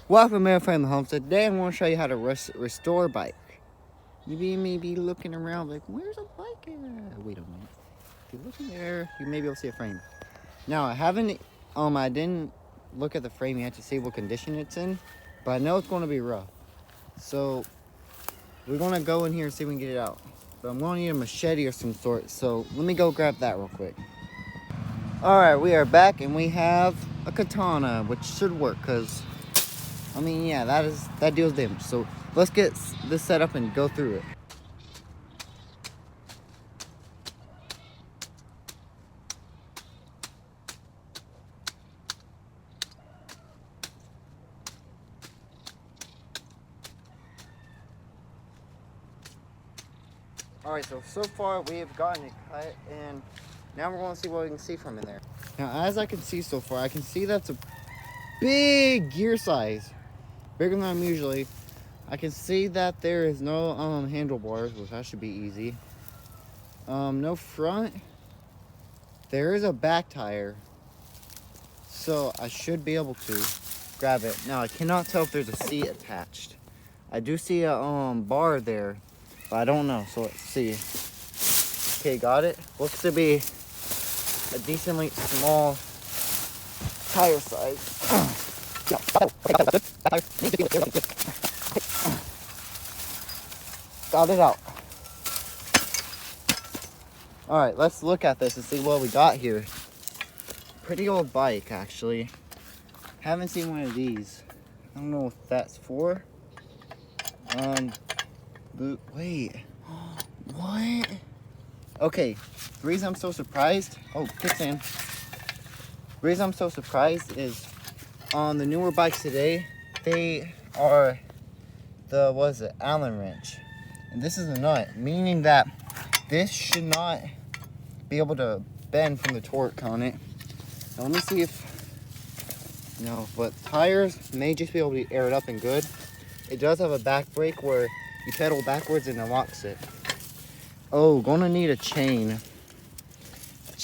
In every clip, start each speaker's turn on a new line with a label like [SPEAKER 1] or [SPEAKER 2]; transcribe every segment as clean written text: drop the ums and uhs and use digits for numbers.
[SPEAKER 1] Welcome to From the Home. Today I'm going to show you how to restore a bike. You may be looking around like, where's a bike at? Wait a minute. If you look in there, you may be able to see a frame. Now I didn't look at the frame yet to see what condition it's in, but I know it's going to be rough. So we're going to go in here and see if we can get it out. But I'm going to need a machete or some sort, so let me go grab that real quick. Alright, we are back and we have a katana, which should work because yeah, that deals damage. So let's get this set up and go through it. Alright, so far we have gotten it cut, and now we're going to see what we can see from in there. Now, as I can see so far, I can see that's a big gear size, bigger than I'm usually. I can see that there is no handlebars, which that should be easy. No front. There is a back tire, so I should be able to grab it. Now, I cannot tell if there's a seat attached. I do see a bar there, but I don't know, so let's see. Okay, got it. Looks to be a decently small tire size. Got it out. Alright, let's look at this and see what we got here. Pretty old bike, actually. Haven't seen one of these. I don't know what that's for. Wait. What? Okay, the reason I'm so surprised. Oh, kickstand. The reason I'm so surprised is on the newer bikes today, they are the Allen wrench. And this is a nut, meaning that this should not be able to bend from the torque on it. Now let me see if, but tires may just be able to air it up and good. It does have a back brake where you pedal backwards and it locks it. Oh, gonna need a chain.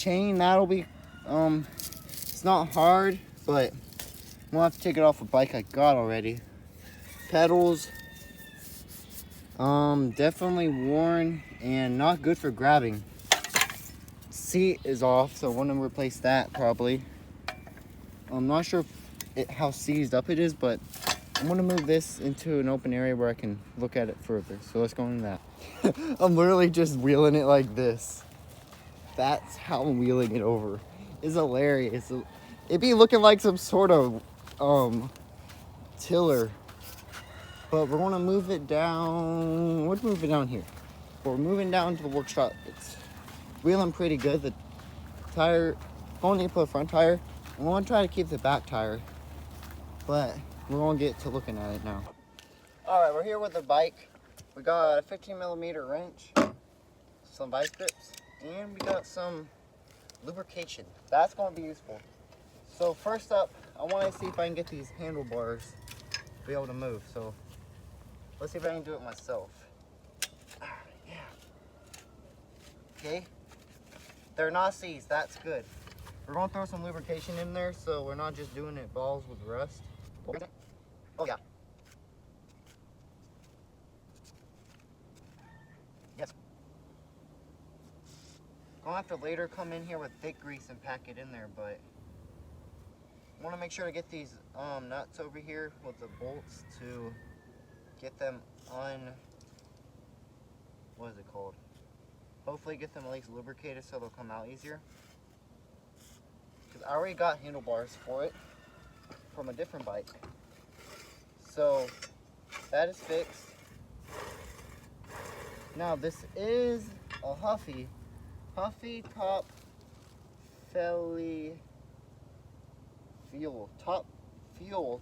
[SPEAKER 1] That'll be, it's not hard, but I'm gonna have to take it off a bike I got already. Pedals, definitely worn and not good for grabbing. Seat is off, so I want to replace that probably. I'm not sure how seized up it is, but I'm gonna move this into an open area where I can look at it further. So let's go into that. I'm literally just wheeling it like this. That's how I'm wheeling it over. It's hilarious. It'd be looking like some sort of tiller. But we're gonna move it down. Let's move it down here. We're moving down to the workshop. It's wheeling pretty good. The tire, only put a front tire. I'm gonna try to keep the back tire, but we're gonna get to looking at it now. All right, we're here with the bike. We got a 15mm wrench, some vice grips, and we got some lubrication. That's gonna be useful. So first up, I wanna see if I can get these handlebars to be able to move. So let's see if I can do it myself. Yeah. Okay. They're not seized, that's good. We're gonna throw some lubrication in there so we're not just doing it balls with rust. Oh yeah. Yes. I'll have to later come in here with thick grease and pack it in there, but I wanna make sure to get these nuts over here with the bolts to get them what is it called? Hopefully get them at least lubricated so they'll come out easier. Because I already got handlebars for it from a different bike. So that is fixed. Now this is a Huffy Top Fuel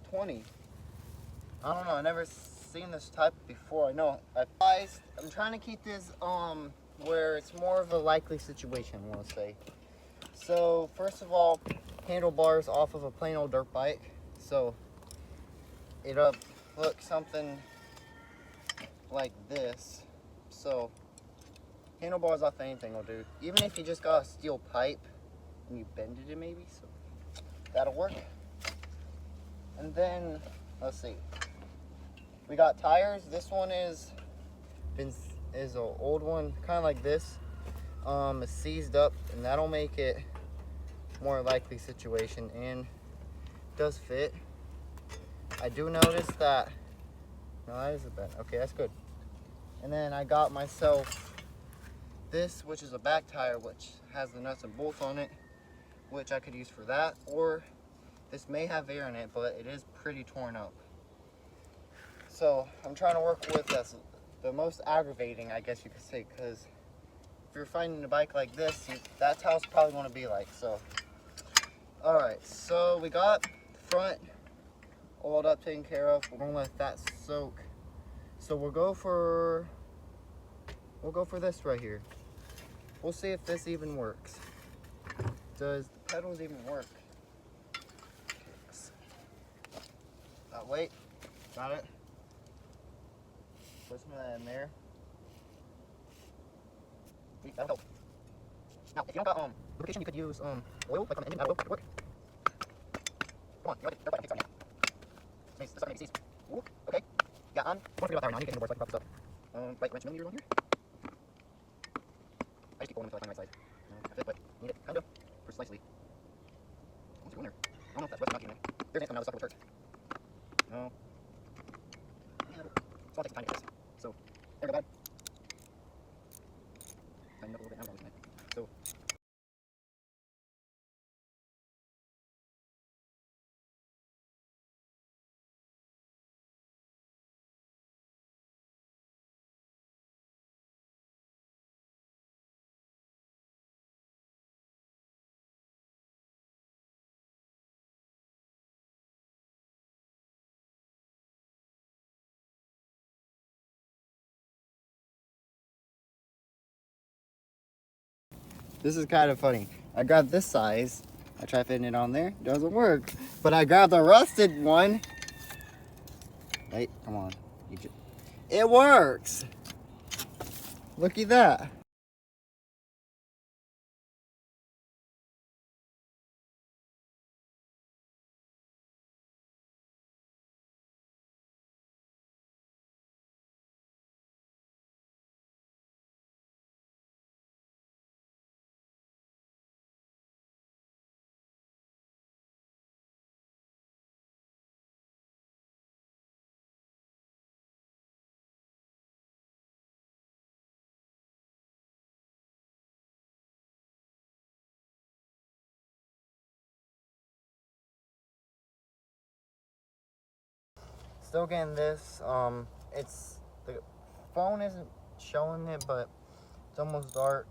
[SPEAKER 1] 20. I don't know, I've never seen this type before. I know I'm trying to keep this where it's more of a likely situation, I want to say. So first of all, handlebars off of a plain old dirt bike. So it'll look something like this. So handlebars off anything will do. Even if you just got a steel pipe and you bended it maybe, so that'll work. And then let's see. We got tires. This one is an old one, kind of like this. It's seized up, and that'll make it more likely situation, and it does fit. I do notice that. No, that is a bad. Okay, that's good. And then I got myself this, which is a back tire, which has the nuts and bolts on it, which I could use for that, or this may have air in it, but it is pretty torn up. So I'm trying to work with this. The most aggravating, I guess you could say, because if you're finding a bike like this, that's how it's probably going to be like. So, all right. So we got the front oiled up, taken care of. We're going to let that soak. So we'll go for this right here. We'll see if this even works. Does the pedals even work? Wait, got it. Put some of that in there. That'll help. Now, if you don't got lubrication, you could use oil, like on the engine. That'll work. Come on, you're right. They're fine. Nice. This maybe sees. Ooh, okay. Yeah, don't forget about that right now. I need to get into work so I can pop this up. Right wrench millimeter on here. I just keep going until I find the right size. That's it, but need it kind of precisely. What's it doing there? I don't know if that's what's not getting there. There's an coming out of the sucker with hurt. No. Yeah, it's all takes time to get this. So, there we go, bud. Tighten it up a little bit now, looking at it. So, this is kind of funny. I grabbed this size. I tried fitting it on there. It doesn't work. But I grabbed the rusted one. Wait, come on. It works. Look at that. Still getting this. The phone isn't showing it, but it's almost dark.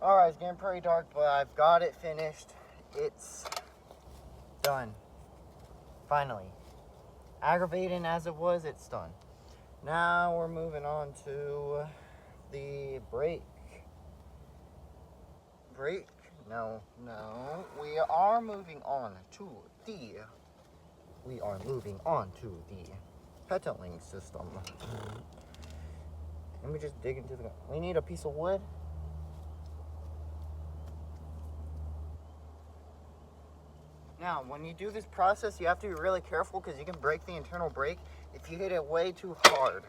[SPEAKER 1] Alright, it's getting pretty dark, but I've got it finished. It's done. Finally. Aggravating as it was, it's done. Now we're moving on to the brake. Brake? No. We are moving on to the pedaling system. Let me just dig into the... We need a piece of wood. Now, when you do this process, you have to be really careful because you can break the internal brake if you hit it way too hard.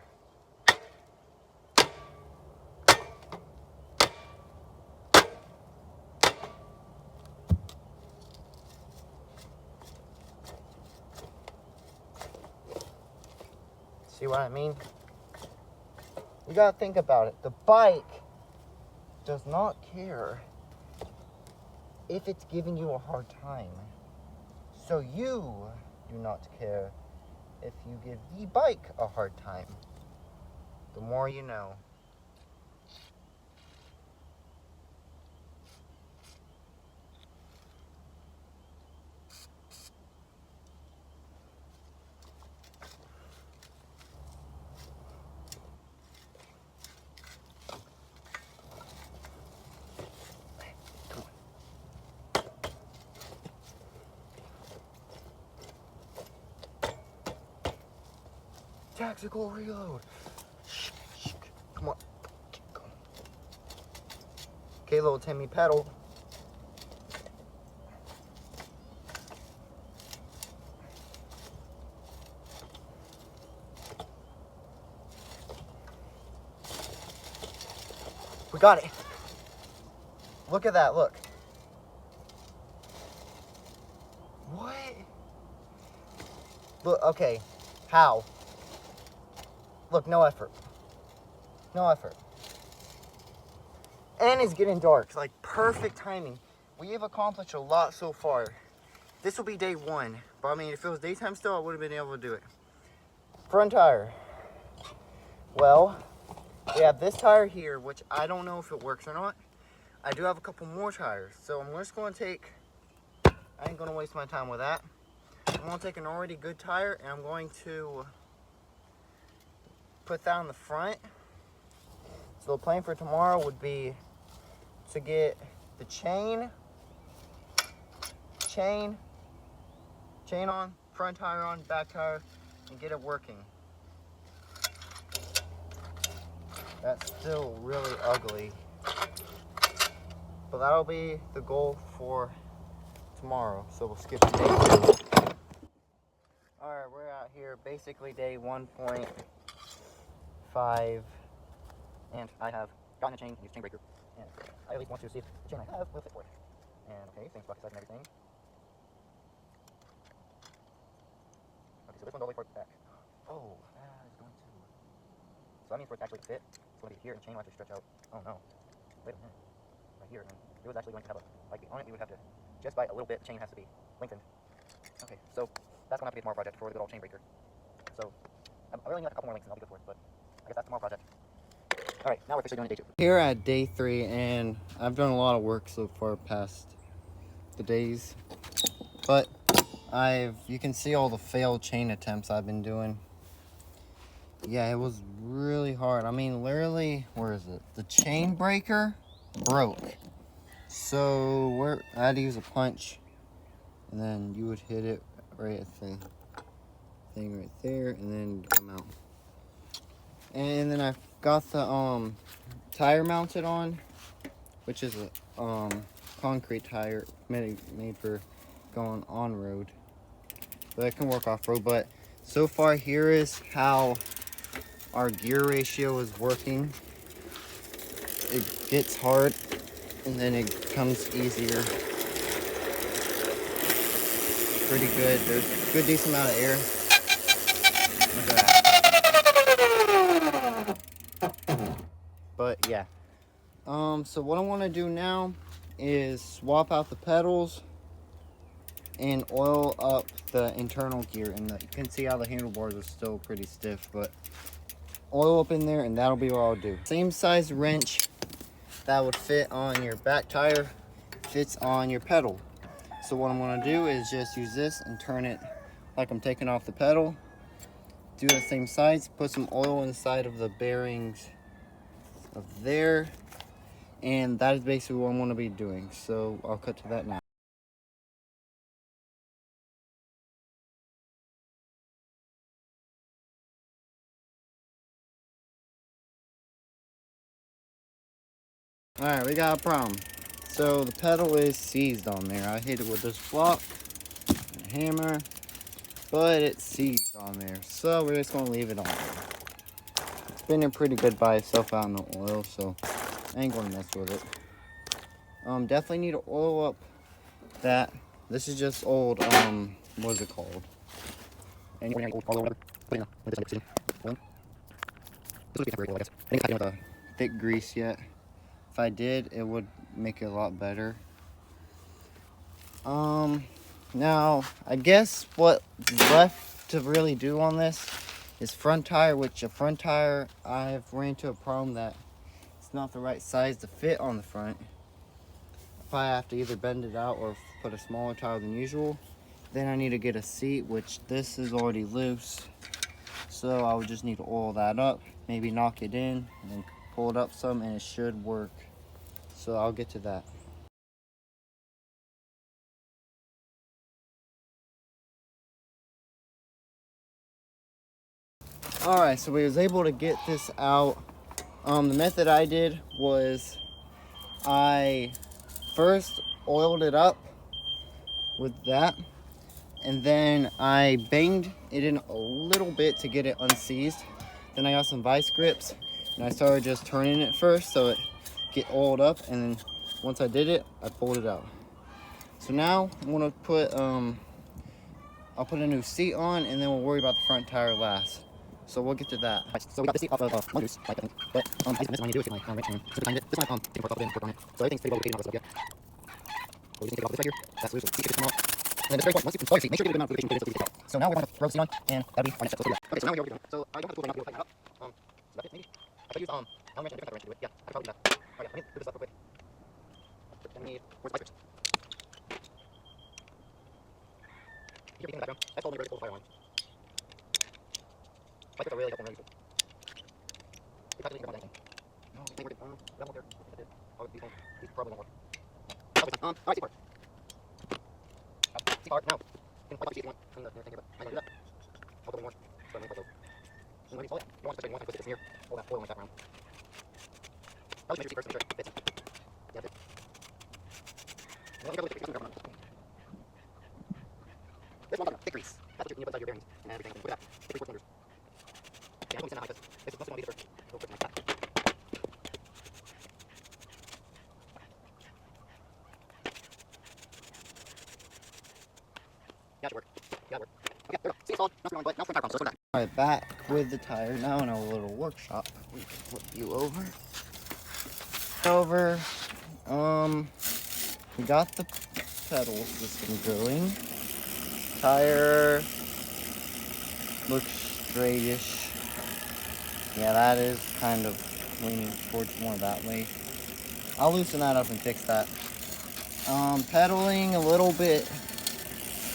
[SPEAKER 1] See what I mean? You gotta think about it. The bike does not care if it's giving you a hard time. So you do not care if you give the bike a hard time. The more you know. Tactical reload. Come on. Keep going. Okay, little Timmy, pedal. We got it. Look at that, look. What? Look, okay. How? Look, no effort. No effort. And it's getting dark. Like, perfect timing. We have accomplished a lot so far. This will be day 1. But I mean, if it was daytime still, I would have been able to do it. Front tire. Well, we have this tire here, which I don't know if it works or not. I do have a couple more tires. So I'm just going to take, I ain't going to waste my time with that. I'm going to take an already good tire and I'm going to put that on the front. So the plan for tomorrow would be to get the chain on, front tire on, back tire, and get it working. That's still really ugly. But that'll be the goal for tomorrow. So we'll skip to day 2. Alright, we're out here basically day 1.5. And I have gotten a chain, used chain breaker. And I at least want to see if the chain I have will fit for it. And okay, same sprocket size and everything. Okay, so this one's all the way far back. Oh, that is going to. So that means for it to actually fit, it's going to be here and the chain will actually stretch out. Oh no. Wait a minute. Right here. And it was actually going to have a like on it, we would have to, just by a little bit, the chain has to be lengthened. Okay, so that's going to have to be a tomorrow project for the good old chain breaker. So I really need like a couple more links and I'll be good for it, but I guess that's tomorrow project. Alright, now we're officially doing day 2. Here at day 3, and I've done a lot of work so far past the days. But you can see all the failed chain attempts I've been doing. Yeah, it was really hard. I mean, literally, where is it? The chain breaker broke. So I had to use a punch, and then you would hit it right at the thing right there, and then come out. And then I got the tire mounted on, which is a concrete tire made for going on road, but it can work off road. But so far, here is how our gear ratio is working. It gets hard and then it comes easier. Pretty good. There's a good decent amount of air. Look at that. But yeah. So what I want to do now is swap out the pedals and oil up the internal gear. And you can see how the handlebars are still pretty stiff, but oil up in there and that'll be what I'll do. Same size wrench that would fit on your back tire fits on your pedal. So what I'm going to do is just use this and turn it like I'm taking off the pedal. Do the same size, put some oil inside of the bearings of there, and that is basically what I'm going to be doing. So I'll cut to that now. Alright, we got a problem. So the pedal is seized on there. I hit it with this block and a hammer, but it's seized on there. So we're just going to leave it on there. It's been pretty good by itself out in the oil, so I ain't going to mess with it. Definitely need to oil up that. This is just old, what is it called? Any old oil, whatever. Put it in this oil. This would be temporary oil, I guess. I think it's not with a thick grease yet. If I did, it would make it a lot better. Now, I guess what's left to really do on this is front tire, which a front tire, I've ran into a problem that it's not the right size to fit on the front. If I have to either bend it out or put a smaller tire than usual, then I need to get a seat, which this is already loose. So I would just need to oil that up, maybe knock it in, and then pull it up some, and it should work. So I'll get to that. Alright, so we was able to get this out. The method I did was I first oiled it up with that, and then I banged it in a little bit to get it unseized. Then I got some vice grips, and I started just turning it first so it get oiled up, and then once I did it, I pulled it out. So now I'm gonna put I'll put a new seat on, and then we'll worry about the front tire last. So we'll get to that. So we got this seat off of Mongoose, I think. But I just missed what I need to do is get my wrench and so behind it. This is my taking work off of it and work on it. So everything's pretty well located on this up yet. So we just take it off this right here. That's loose. Seat come off. And then this very important, once you install your seat, make sure you get a good amount of lubrication so you take it out. So now we're going to throw the seat on, and that'll be our next step. So let's do that. Okay, so now we're here. So I don't have the tool right now to be able to tighten that up. So that's it maybe. If I use Allen wrench and a different type of wrench to do it, yeah, I could probably do that. Alright, let me do this up real quick. I need, where's the vice grips? You hear beeping in the background? That's told me ready to pull the fire alarm. Vice grips are really helpful and really useful. We practically grab on anything. No, I think we're good. That won't work. If it did, these probably won't work. Alright, C-part. C-part, now. You can wipe off the sheet if you want from the thing here, but I don't do that. I'll go in more. So I'm going to put those. And when you pull it, you don't want to twist it smear. Pull that oil in the background. Probably measure your seat first to make sure it fits. Yeah, it fits. Well, you got to look at your this one's on thick grease. That's what you put inside your bearings and everything. And look at that. Thick 3/4 cylinders. Yeah, I'm going to send that high because this is mostly going to be the first. Real quick like that. Yeah, it should work. Yeah, it worked. Okay, there we go. See, it's all. Now front tire pump, so let's go back. Alright, back with the tire. Now in our little workshop. We can flip you over. We got the pedal system going. Tire looks straightish. Yeah, that is kind of leaning towards more that way. I'll loosen that up and fix that. Pedaling a little bit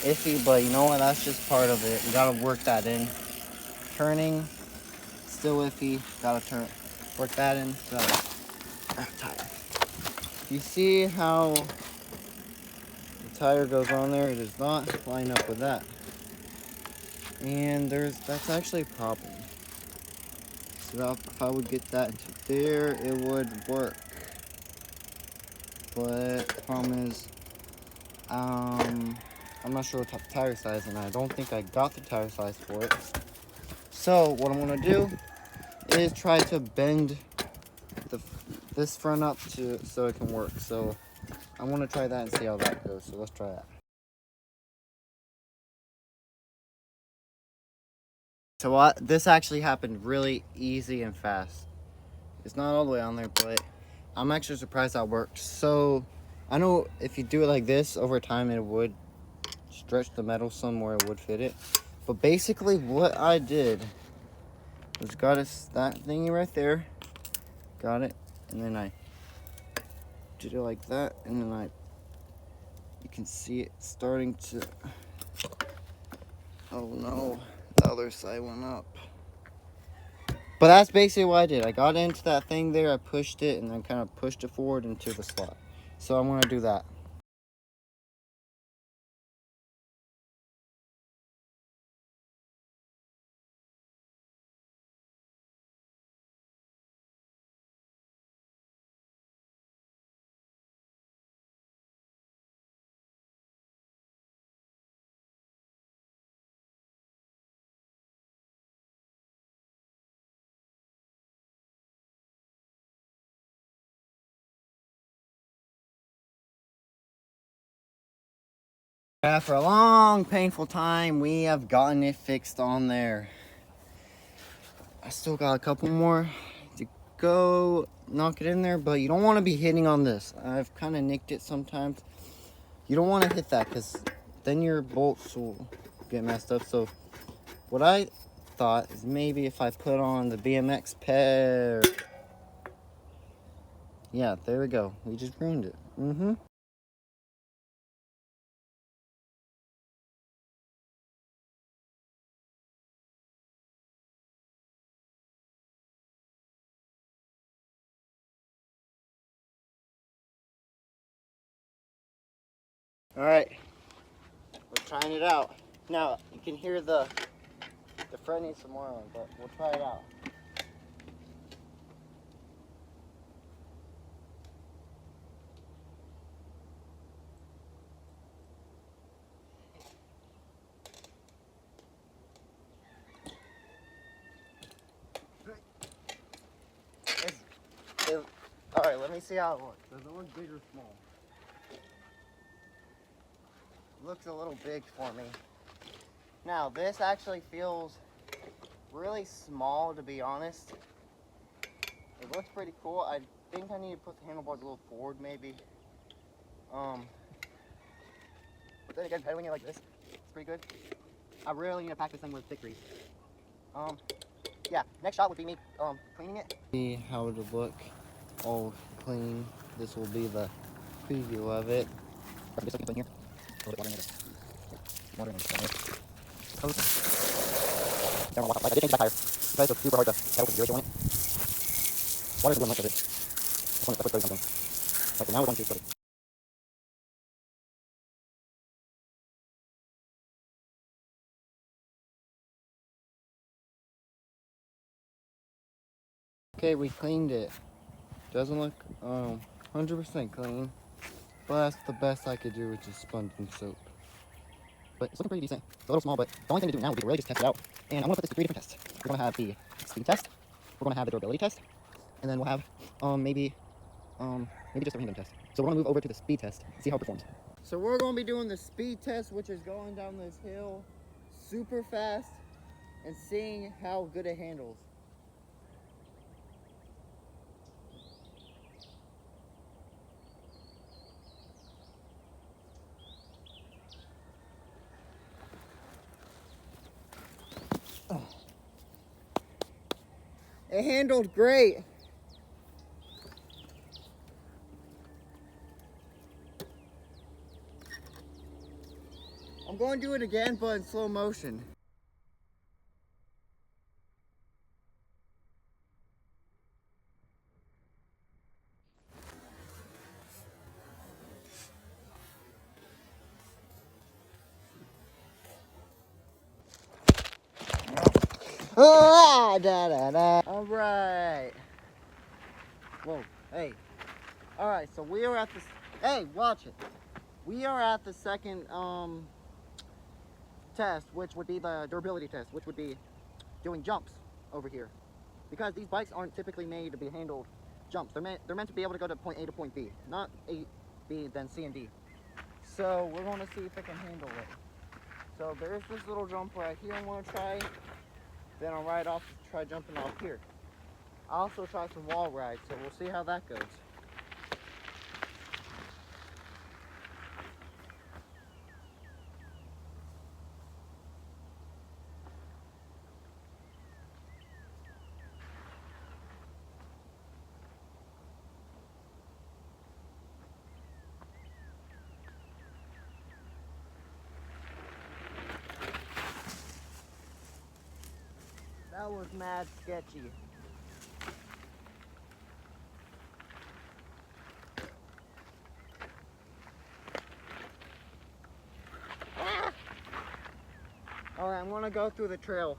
[SPEAKER 1] iffy, but you know what? That's just part of it. We gotta work that in. Turning, still iffy. Gotta work that in. So, tire. You see how the tire goes on there? It does not line up with that. And that's actually a problem. So if I would get that into there, it would work. But the problem is, I'm not sure what type of tire size, and I don't think I got the tire size for it. So what I'm gonna do is try to bend this front up so it can work. So I want to try that and see how that goes. So let's try that. So this actually happened really easy and fast. It's not all the way on there, but I'm actually surprised that worked. So I know if you do it like this over time, it would stretch the metal some where it would fit it. But basically what I did was got that thingy right there. Got it. And then I did it like that. And then you can see it starting to, oh no, the other side went up. But that's basically what I did. I got into that thing there, I pushed it, and then kind of pushed it forward into the slot. So I'm gonna do that. After a long, painful time, we have gotten it fixed on there. I still got a couple more to go knock it in there, but you don't want to be hitting on this. I've kind of nicked it sometimes. You don't want to hit that because then your bolts will get messed up. So what I thought is maybe if I put on the BMX pair. Yeah, there we go. We just ruined it. All right, we're trying it out. Now, you can hear the fret needs some more on, but we'll try it out. All right, let me see how it looks. Does it look big or small? It looks a little big for me. Now, this actually feels really small, to be honest. It looks pretty cool. I think I need to put the handlebars a little forward, maybe. But then again, pedaling it like this, it's pretty good. I really need to pack this thing with thick grease. Yeah, next shot would be me cleaning it. See how it'll look all clean. This will be the preview of it. Just in here. A little bit water in it. Like I did change the back tire. Because it's super hard to pedal with the gear on it. Water is doing much of it. That's when it's 30 something. Okay, now we're going to put it. Okay, we cleaned it. Doesn't look 100% clean, but that's the best I could do with just sponge and soap. But it's looking pretty decent. It's a little small, but the only thing to do now would be to really just test it out. And I want to put this to 3 different tests. We're going to have the speed test, we're going to have the durability test, and then we'll have maybe just a random test. So we're going to move over to the speed test and see how it performs. So we're going to be doing the speed test, which is going down this hill super fast and seeing how good it handles. It handled great. I'm going to do it again, but in slow motion. Ah, da, da, da. All right. Whoa, hey. All right, so we are at the, hey, watch it. We are at the second test, which would be the durability test, which would be doing jumps over here. Because these bikes aren't typically made to be handled jumps. They're meant to be able to go to point A to point B, not A, B, then C and D. So we're going to see if it can handle it. So there's this little jump right here I want to try. Then I'll ride off to try jumping off here. I'll also try some wall rides, so we'll see how that goes. That was mad sketchy. Alright, I'm gonna go through the trail.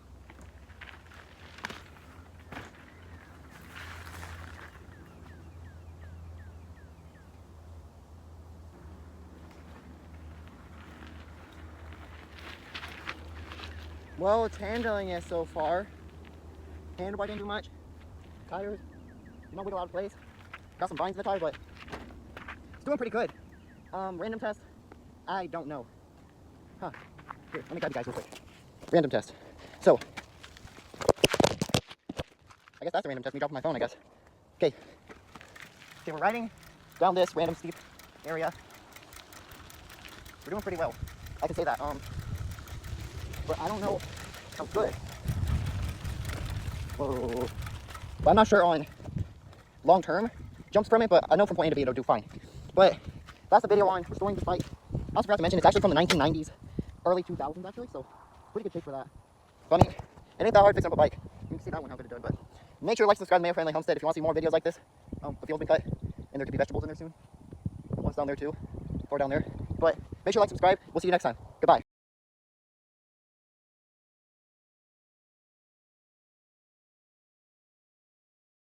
[SPEAKER 1] Well, it's handling it so far. Handlebar didn't do much. Tires, wiggle out of place. Got some vines in the tire, but it's doing pretty good. Random test, I don't know. Huh. Here, let me grab you guys real quick. Random test. So, I guess that's a random test. Me dropping my phone, I guess. Okay. Okay, we're riding down this random steep area. We're doing pretty well. I can say that. But I don't know Sounds good. Whoa. But I'm not sure on long term jumps from it, but I know from point A to B it'll do fine. But that's the video on restoring this bike. I also forgot to mention it's actually from the 1990s, early 2000s actually, so pretty good shape for that. But I mean, it ain't that hard fixing up a bike. You can see that one how good it done, but make sure to like, subscribe to Mayo Friendly Homestead if you want to see more videos like this. The field's been cut, and there could be vegetables in there soon. One's down there too, or down there. But make sure to like, subscribe. We'll see you next time. Goodbye.